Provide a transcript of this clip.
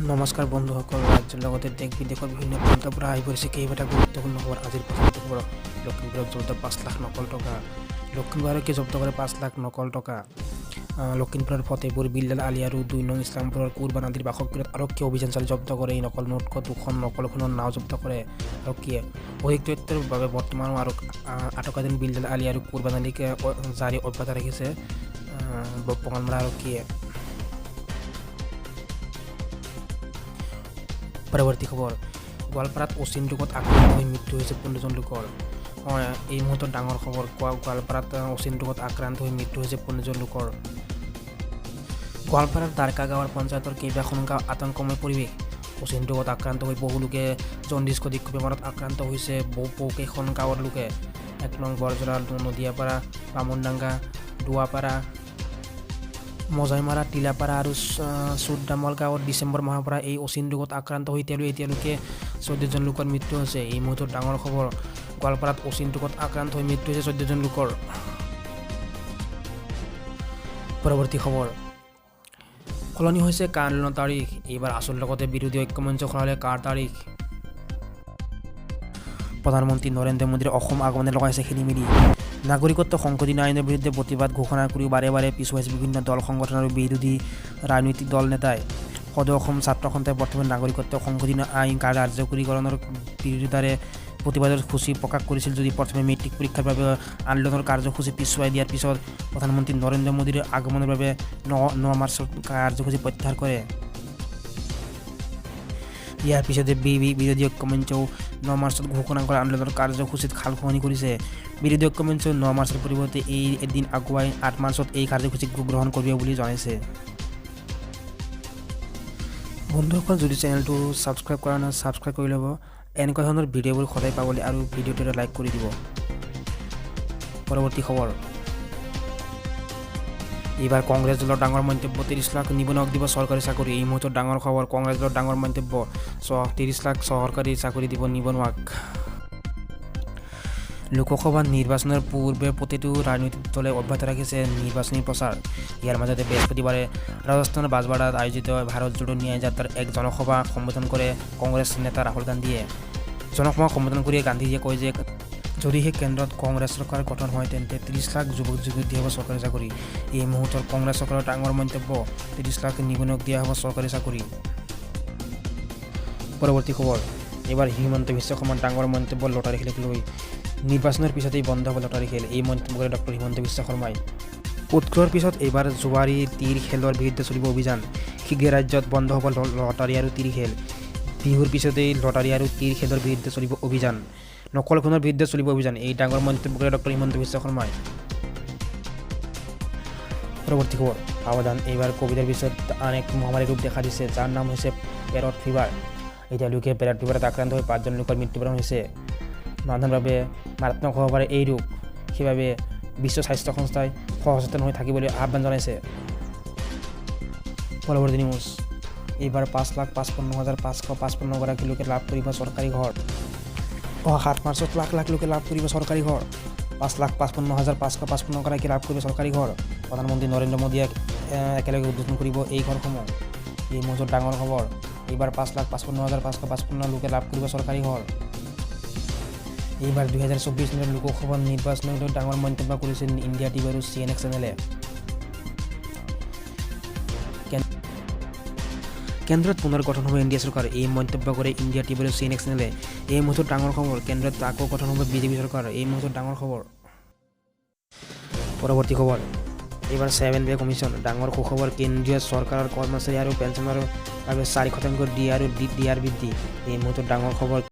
নমস্কাৰ বন্ধুসকল, ৰাজ্যৰ লগতে দেশ বিদেশৰ বিভিন্ন প্ৰান্তৰ পৰা আহি পৰিছে কেইবাটা গুৰুত্বপূৰ্ণ খবৰ। আজিৰ প্ৰথমটো খবৰ, লখিমপুৰত জব্দ 5 লাখ নকল টকা। লখিমপুৰ আৰক্ষীয়ে জব্দ কৰে 5 লাখ নকল টকা। লখিমপুৰৰ ফতেপুৰ, বিল্লাল আলী আৰু 2 নং ইছলামপুৰৰ কুৰবান আদিৰ বাসগৃহত আৰক্ষীয়ে অভিযান চলাই জব্দ কৰে এই নকল নোট। 2খন নকল সোণৰ নাও জব্দ কৰে আৰক্ষীয়ে। অধিক তথ্যৰ বাবে বৰ্তমানো আটকাধীন বিল্লাল আলী আৰু কুৰবান আলীক জাৰি অব্যাহত ৰাখিছে বঙালমৰা আৰক্ষীয়ে। পৰৱৰ্তী খবৰ, গোৱালপাৰাত অচিন ৰোগত আক্ৰান্ত হৈ মৃত্যু হৈছে 15জন লোকৰ। এই মুহূৰ্তত ডাঙৰ খবৰ, গোৱালপাৰাত অচিন ৰোগত আক্ৰান্ত হৈ মৃত্যু হৈছে 15জন লোকৰ। গোৱালপাৰাৰ দ্বাৰকা গাঁৱৰ পঞ্চায়তৰ কেইবাখন গাঁও আতংকময় পৰিৱেশ। অচিন ৰোগত আক্ৰান্ত হৈ বহু লোকে জণ্ডিছ সদৃশ বেমাৰত আক্ৰান্ত হৈছে বহুকেইখন গাঁৱৰ লোকে। 1 নং বৰজৰা, নদিয়াপাৰা, বামুনডাঙ্গা, দুৱাপাৰা, মজাইমাৰা, টিলাপাৰা আৰু চুৰদামল গাঁৱত ডিচেম্বৰ মাহৰ পৰা এই অচিন ৰোগত আক্ৰান্ত হৈ এতিয়ালৈকে 14জন লোকৰ মৃত্যু হৈছে। এই মুহূৰ্তত ডাঙৰ খবৰ, গোৱালপাৰাত অচিন ৰোগত আক্ৰান্ত হৈ মৃত্যু হৈছে 14জন লোকৰ। পৰৱৰ্তী খবৰ, সলনি হৈছে কা আন্দোলনৰ তাৰিখ। এইবাৰ আছুৰ লগতে বিৰোধী ঐক্যমঞ্চ সলালে কাৰ তাৰিখ। প্ৰধানমন্ত্ৰী নৰেন্দ্ৰ মোদীৰ অসম আগমনে লগাইছে খেলিমেলি। নাগৰিকত্ব সংশোধনী আইনৰ বিৰুদ্ধে প্ৰতিবাদ ঘোষণা কৰিও বাৰে বাৰে পিছুৱাইছে বিভিন্ন দল, সংগঠন আৰু বিৰোধী ৰাজনৈতিক দল নেতাই। সদৌ অসম ছাত্ৰ সন্থাই বৰ্তমান নাগৰিকত্ব সংশোধনী আইন কাৰ্যকৰীকৰণৰ বিৰোধিতাৰে প্ৰতিবাদৰ সূচী প্ৰকাশ কৰিছিল যদি প্ৰথমে মেট্ৰিক পৰীক্ষাৰ বাবে আন্দোলনৰ কাৰ্যসূচী পিছুৱাই দিয়াৰ পিছত প্ৰধানমন্ত্ৰী নৰেন্দ্ৰ মোদীৰ আগমনৰ বাবে 9 মাৰ্চত কাৰ্যসূচী প্ৰত্যাহাৰ কৰে। ইয়াৰ পিছতে বিৰোধী ঐক্যমঞ্চও 9 মাৰ্চত ঘোষণা কৰা আন্দোলনৰ কাৰ্যসূচীত সালসলনি কৰিছে। বিৰোধী ঐক্যমঞ্চই 9 মাৰ্চৰ পৰিৱৰ্তে এদিন আগুৱাই 8 মাৰ্চত এই কাৰ্যসূচী গ্ৰহণ কৰিব বুলি জনাইছে। বন্ধুসকল, যদি চেনেলটো ছাবস্ক্ৰাইব কৰা নাই ছাবস্ক্ৰাইব কৰি ল'ব। এনেকুৱা ধৰণৰ ভিডিঅ'বোৰ সদায় পাবলৈ আৰু ভিডিঅ'টো লাইক কৰি দিব। পৰৱৰ্তী খবৰ, এইবাৰ কংগ্ৰেছ দলৰ ডাঙৰ মন্তব্য, 30 লাখ নিবনুৱাক দিব চৰকাৰী চাকৰি। এই মুহূৰ্তত ডাঙৰ খবৰ, কংগ্ৰেছ দলৰ ডাঙৰ মন্তব্য, 30 লাখ চৰকাৰী চাকৰি দিব নিবনুৱাক। লোকসভা নিৰ্বাচনৰ পূৰ্বে প্ৰতিটো ৰাজনৈতিক দলে অব্যাহত ৰাখিছে নিৰ্বাচনী প্ৰচাৰ। ইয়াৰ মাজতে বৃহস্পতিবাৰে ৰাজস্থানৰ বাজৱাড়াত আয়োজিত ভাৰত জোড়ো ন্যায় যাত্ৰাৰ এক জনসভা সম্বোধন কৰে কংগ্ৰেছ নেতা ৰাহুল গান্ধীয়ে। জনসভা সম্বোধন কৰি গান্ধীয়ে কয় যে যদিহে কেন্দ্ৰত কংগ্ৰেছ চৰকাৰ গঠন হয় তেন্তে 30 লাখ যুৱক যুৱতীক দিয়া হ'ব চৰকাৰী চাকৰি। এই মুহূৰ্তত কংগ্ৰেছ চৰকাৰৰ ডাঙৰ মন্তব্য, 30 লাখ নিবনুৱাক দিয়া হ'ব চৰকাৰী চাকৰি। পৰৱৰ্তী খবৰ, এইবাৰ হিমন্ত বিশ্ব শৰ্মাৰ ডাঙৰ মন্তব্য লটাৰী খেলক লৈ। নিৰ্বাচনৰ পিছতেই বন্ধ হ'ব লটাৰী খেল, এই মন্তব্য কৰে ডক্টৰ হিমন্ত বিশ্ব শৰ্মাই। উৎসৱৰ পিছত এইবাৰ জোৱাৰী তীৰ খেলৰ বিৰুদ্ধে চলিব অভিযান। শীঘ্ৰে ৰাজ্যত বন্ধ হ'ব লটাৰী আৰু তীৰ খেল। বিহুৰ পিছতেই লটাৰী আৰু তীৰ খেলৰ বিৰুদ্ধে চলিব অভিযান। নকল সোণৰ বিৰুদ্ধে চলিব অভিযান, এই ডাঙৰ মন্তব্য কৰে ডক্টৰ হিমন্ত বিশ্ব শৰ্মাই। পৰৱৰ্তী খবৰ, সাৱধান, এইবাৰ ক'ভিডৰ পিছত আন এক মহামাৰীৰ ৰূপ দেখা দিছে যাৰ নাম হৈছে পেৰট ফিভাৰ। এতিয়ালৈকে পেৰট ফিভাৰত আক্ৰান্ত হৈ 5জন লোকৰ মৃত্যুবৰণ হৈছে। মানুহৰ বাবে মাৰাত্মক হ'ব পাৰে এই ৰোগ, সেইবাবে বিশ্ব স্বাস্থ্য সংস্থাই সচেতন হৈ থাকিবলৈ আহ্বান জনাইছে। পৰৱৰ্তী নিউজ, এইবাৰ 5,55,555 গৰাকী লোকে লাভ কৰিব চৰকাৰী ঘৰ। 7 মাৰ্চত লাখ লাখ লোকে লাভ কৰিব চৰকাৰী ঘৰ। 5,55,555 গৰাকী লাভ কৰিব চৰকাৰী ঘৰ। প্ৰধানমন্ত্ৰী নৰেন্দ্ৰ মোদীয়ে একেলগে উদ্বোধন কৰিব এই ঘৰসমূহ। এই মুহূৰ্তত ডাঙৰ খবৰ, এইবাৰ 5,55,555 লোকে লাভ কৰিব চৰকাৰী ঘৰ। এইবাৰ 2024 চনৰ লোকসভা নিৰ্বাচনক লৈ ডাঙৰ মন্তব্য কৰিছে ইণ্ডিয়া টিভি আৰু CNN চেনেলে। কেন্দ্ৰত পুনৰ গঠন হ'ব এনডিএ চৰকাৰ, এই মন্তব্য কৰে ইণ্ডিয়া টিভি আৰু CNN চেনেলে। এই মুহূৰ্তত ডাঙৰ খবৰ, কেন্দ্ৰত আকৌ গঠন হ'ব বিজেপি চৰকাৰ, এই মুহূৰ্তত ডাঙৰ খবৰ। পৰৱৰ্তী খবৰ, এইবাৰ 7-ৱে কমিশ্যন, ডাঙৰ সুখবৰ, কেন্দ্ৰীয় চৰকাৰৰ কৰ্মচাৰী আৰু পেঞ্চনৰ বাবে 4% DAR বৃদ্ধি। এই মুহূৰ্তত ডাঙৰ খবৰ।